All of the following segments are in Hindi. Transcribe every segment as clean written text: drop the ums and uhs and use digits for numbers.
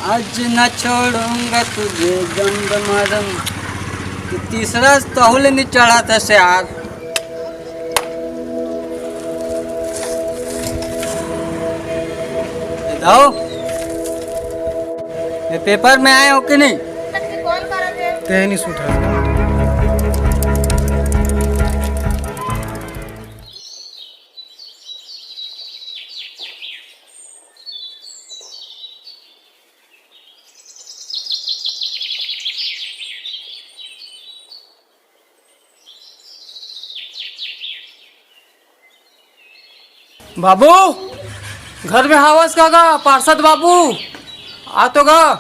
आज न छोड़ूंगा तुझे गंद मरम। तीसरा तहुल नहीं चढ़ा था यार। बताओ ये पेपर में आए हो कि नहीं? ते नहीं सुठा। बाबू घर में हवस का गा पार्षद बाबू आ तो गा।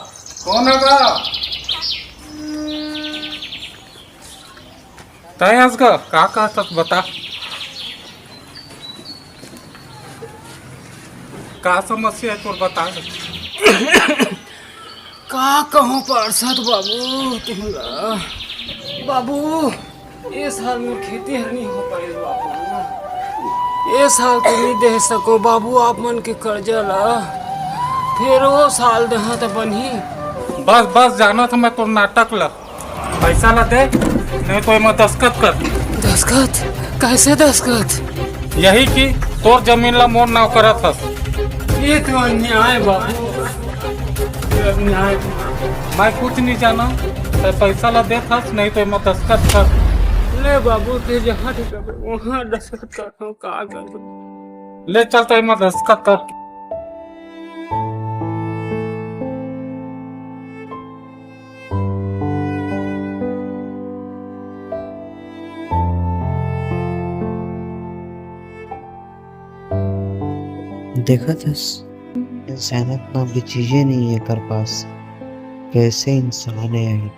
कौन होगा? तयस का का तक बता। का समस्या है तो बता। का कहूँ पार्षद बाबू तुमरा। बाबू ये साल में खेती हरनी हो पाई बाबू। ये साल तो नहीं दे सको बाबू आप मन के कर्जा ला। फिर वो साल दहा तो बनी। बस बस जाना था मैं तो नाटक ला। पैसा ला दे नहीं तो मैं दस्खत कर। दस्खत? कैसे दस्खत? यही कि तोर जमीन ला मोर नाव करत हस। ये तो अन्याय बाबू। अन्याय। मैं कुछ नहीं जाना तो पैसा ला दे थस नहीं तो मैं दस्खत कर। ले बाबू ते जहाँ वहाँ दस्खत करता हूँ का कर। ले चल तो मैं दस्खत कर। देखा था इंसानियत नाम की चीजें नहीं है कर पास। कैसे इंसान है।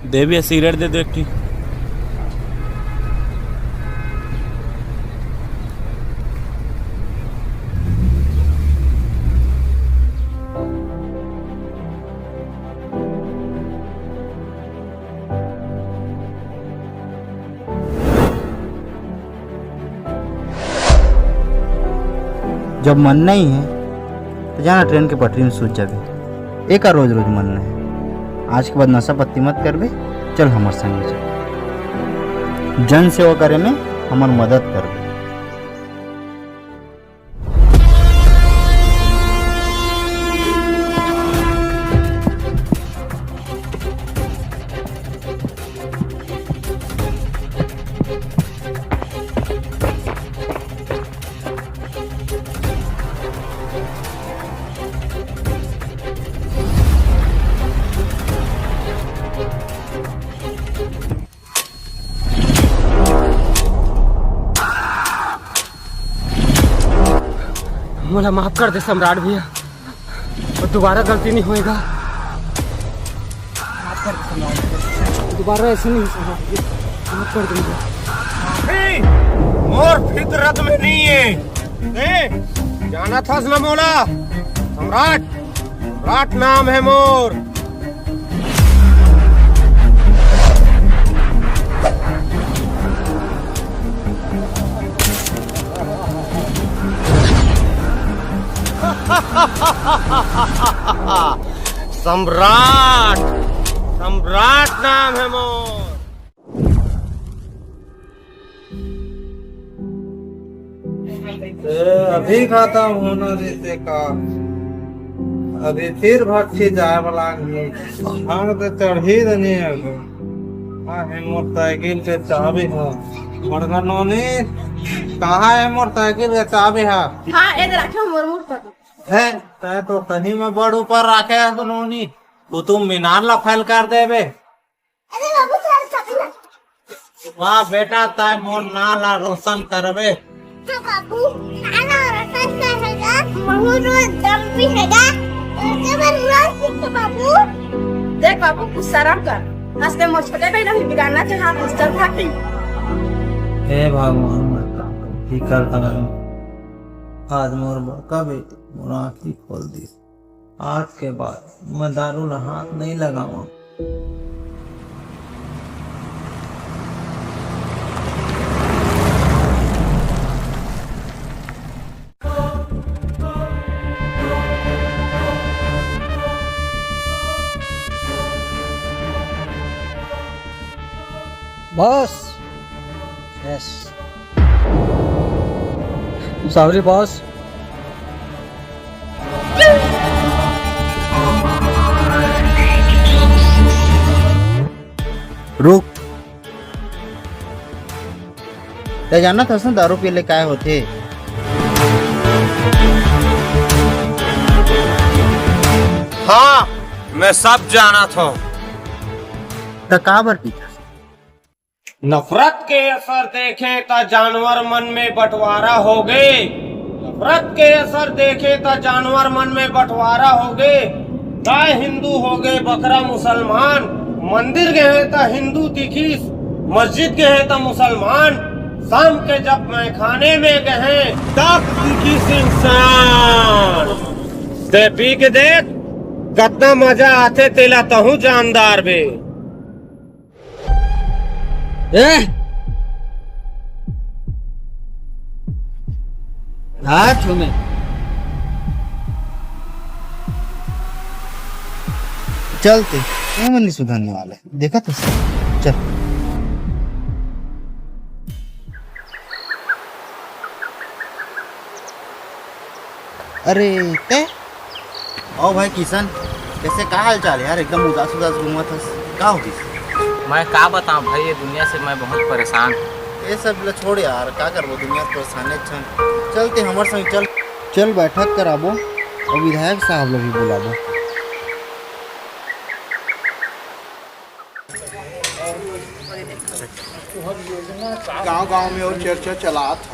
दे भी सिगरेट दे दो एक ठी। जब मन नहीं है तो जाना ट्रेन के पटरी में सूझ जाबे। एक रोज रोज मन है। आज के बाद नशा पत्ती मत करबे। चल हमार संगे चल। जन सेवा करे में हमार मदद करबे। मुझे माफ कर दे सम्राट भैया और दोबारा गलती नहीं होएगा। माफ कर दे सम्राट। दोबारा ऐसे नहीं होगा। माफ कर दूंगा। मोर फितरत में नहीं है। जाना था ना मोला। सम्राट सम्राट नाम है मोर। सम्राट सम्राट नाम है मोर। अभी खाता होना देते का। अभी फिर भट्टी जाए वाला भांग तो चढ़ी दनी है। मोटरसाइकिल के चाबी है। मरगा नोनी कहाँ है मोटरसाइकिल के चाबी है? हाँ इधर रखो मोर मुंह पर है तय तो कहीं में बड़ ऊपर रखे है तो नोनी कुतुब मीनार ला फैल कर देबे। अरे बाबू चल सकना। वाह बेटा तय मोर नाला रोशन करबे। तो बाबू नाना रतन कहेगा बहुत दम भी हैगा। उसके बाद रोज सीखते बाबू। देख बाबू कुछ शर्म कर। हंसते मोर छोटे भाई नहीं बिगाड़ना चाहा पुस्तक खाती। हे भगवान की करता आज मोर बड़का बेटी मोर आँखी खोल दी। आज के बाद मैं दारू ना हाथ नहीं लगाऊंगा। बॉस यस सॉरी बॉस रुक ते जानत हस ना दारू पीले काय होते हाँ मैं सब जाना था। त का बर पीता नफरत के असर देखे तो जानवर मन में बंटवारा हो गए। नफरत के असर देखे तो जानवर मन में बंटवारा हो गए। गाय हिंदू हो गए, बकरा मुसलमान। मंदिर गए तो हिंदू दिखी, मस्जिद गए तो मुसलमान। शाम के जब मैं खाने में गए तब दिखी इंसान। ते पी के देख कितना मजा आते तेला तहु जानदार बे। हाथ में चलते ये मन नहीं सुधरने वाला है देखा तो सही। चल अरे ते ओ भाई किशन कैसे का हाल चाल है यार एकदम उदास उदास घूमत हस का हो गई मैं का बताऊं भाई, ये दुनिया से मैं बहुत परेशान हूं। ये सब ला छोड़ यार का करबो दुनिया परेशान छन। चलते हमर संग चल चल बैठक कराबो और विधायक साहब लोग भी बुलाबो। गांव गांव में और चर्चा चला था।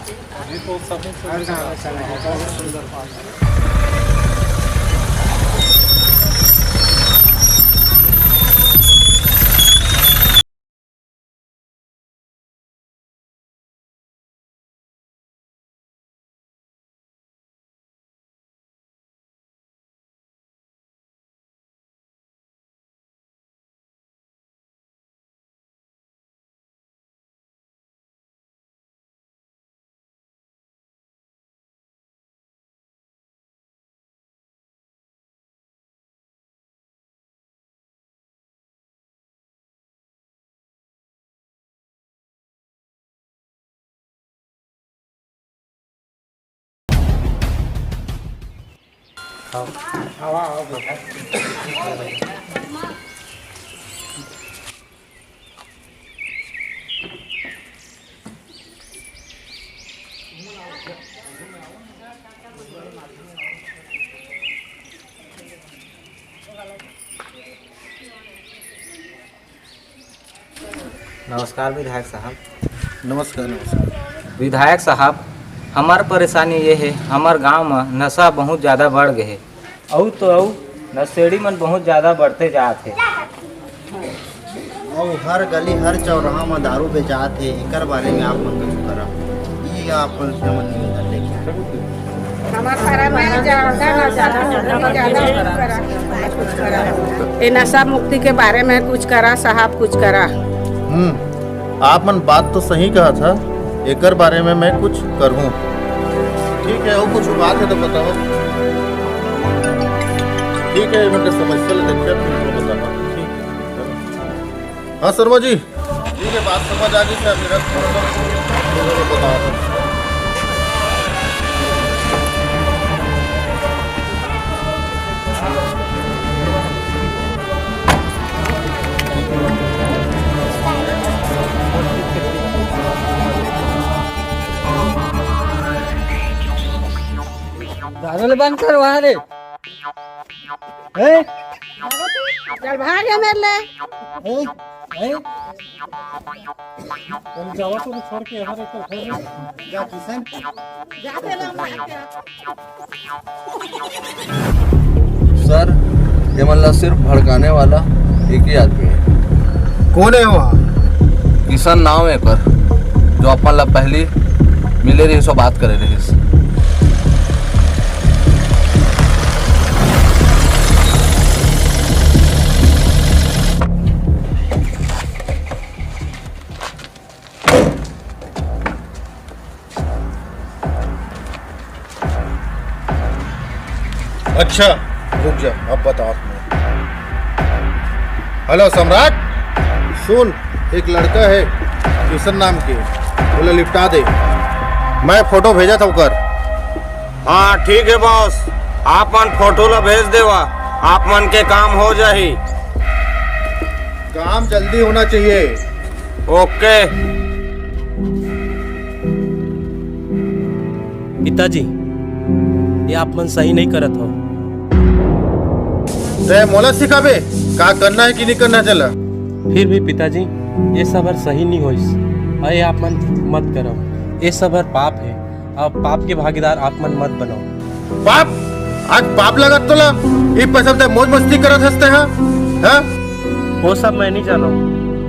नमस्कार विधायक साहब। नमस्कार नमस्कार। विधायक साहब, हमार परेशानी ये है, हमार गांव में नशा बहुत ज़्यादा बढ़ गए है। और नशेड़ी मन बहुत ज़्यादा बढ़ते जाते हैं। और हर गली हर चौराहा में दारू बेचात है। एकर बारे में आप मन कुछ करा ये आप मन निवेदन लेके ये नशा मुक्ति के बारे में कुछ करा साहब, कुछ करा। आप मन बात तो सही कहा था, एकर बारे में मैं कुछ करूं। ठीक है, वो कुछ बात है तो बताओ। ठीक है, मैं समस्या ले देखते हैं तो बताना। ठीक है, चलो। हाँ शर्मा जी, ठीक है, बात समझ आ गई। मेरा बता दो। दारू बंद कर वहाँ रे। चल भाग जा मेरे ले। छोड़ के हमारे क्या किशन जाते लोग सर, ये मतलब सिर्फ भड़काने वाला एक ही आदमी है। कौन है वहाँ? किशन नाम है कर, जो अपन ला पहली मिले रही सो बात करे रही। अच्छा रुक जा, अब बता। हेलो सम्राट, सुन, एक लड़का है किशन नाम के, बोले लिपटा दे। मैं फोटो भेजा था कर। हाँ ठीक है बॉस, आप मन फोटो ला भेज देवा, आप मन के काम हो जाही। काम जल्दी होना चाहिए। ओके। पिताजी, ये आप मन सही नहीं करत हो। ते मोला सिखाबे का करना है कि नहीं करना चला। फिर भी पिताजी, ये सब हर सही नहीं होइस। अरे आप मन मत करो, ये सब हर पाप है। अब पाप के भागीदार आप मन मत बनाओ। पाप? आज पाप लगत तोला? ये पैसा ते मौज मस्ती करत हंसते हैं? हाँ? वो सब मैं नहीं जानो,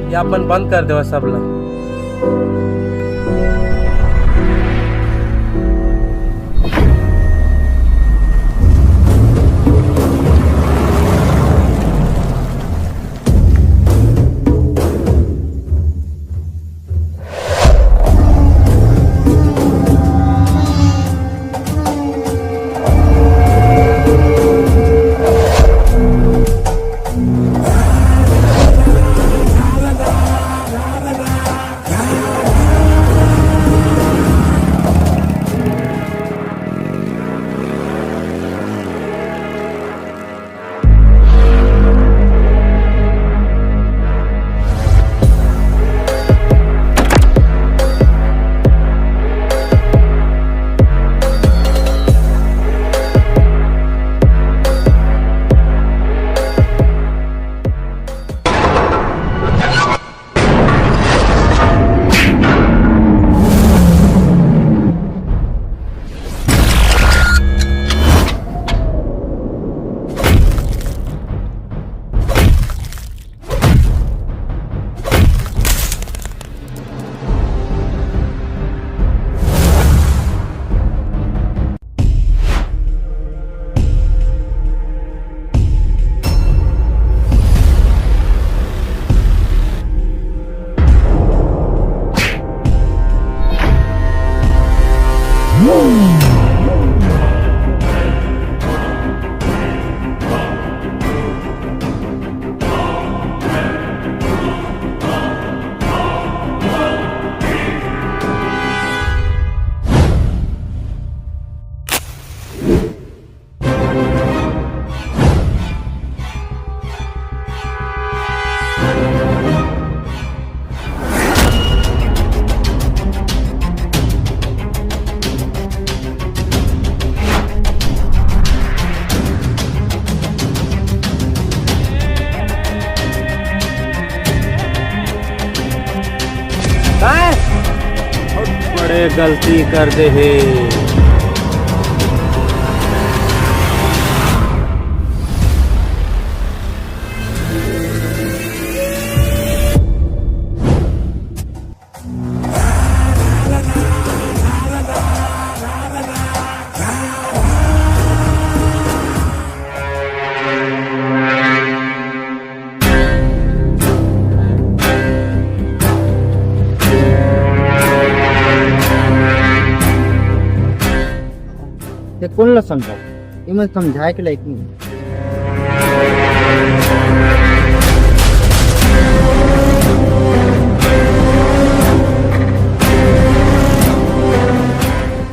ये आप मन बंद कर दो सब ला। बड़े गलती कर दे है। ये कौन ला समझा? ये मैं समझाए के लायक नहीं।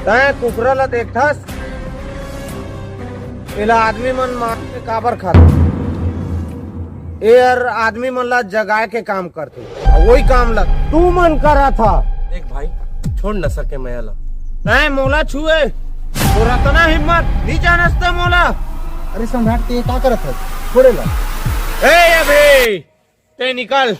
तै कुकरा ला देखथस, एला आदमी मन मार के काबर खाता। ए यार आदमी मन ला जगाए के काम करथे, वही काम ला तू मन करा था। देख भाई, छोड़ न सके मैं ला। तै मोला छुए तोरा तना हिम्मत नहीं जानते मोला। अरे सम्राट ते क्या करत है? छोड़े ला। ए अबे ते निकल।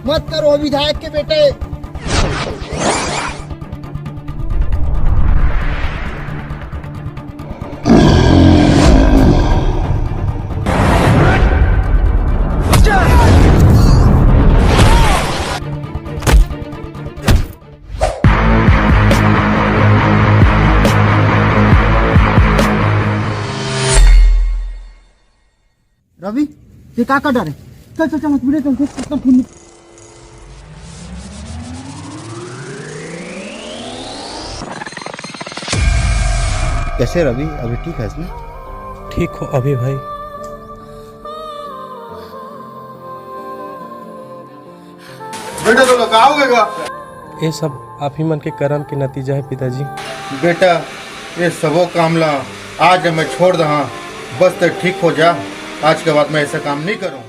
मत करो विधायक के बेटे। रवि ये का डर है? चल चल चल मत वीडियो चल कितना फोन कैसे रवि अभी ठीक है इसमें? ठीक हो अभी भाई? बेटा तो लगाओगे का? ये सब आप ही मन के कर्म के नतीजा है पिताजी। बेटा ये सबो काम ला आज मैं छोड़ दहा, बस तो ठीक हो जा। आज के बाद मैं ऐसा काम नहीं करूँ।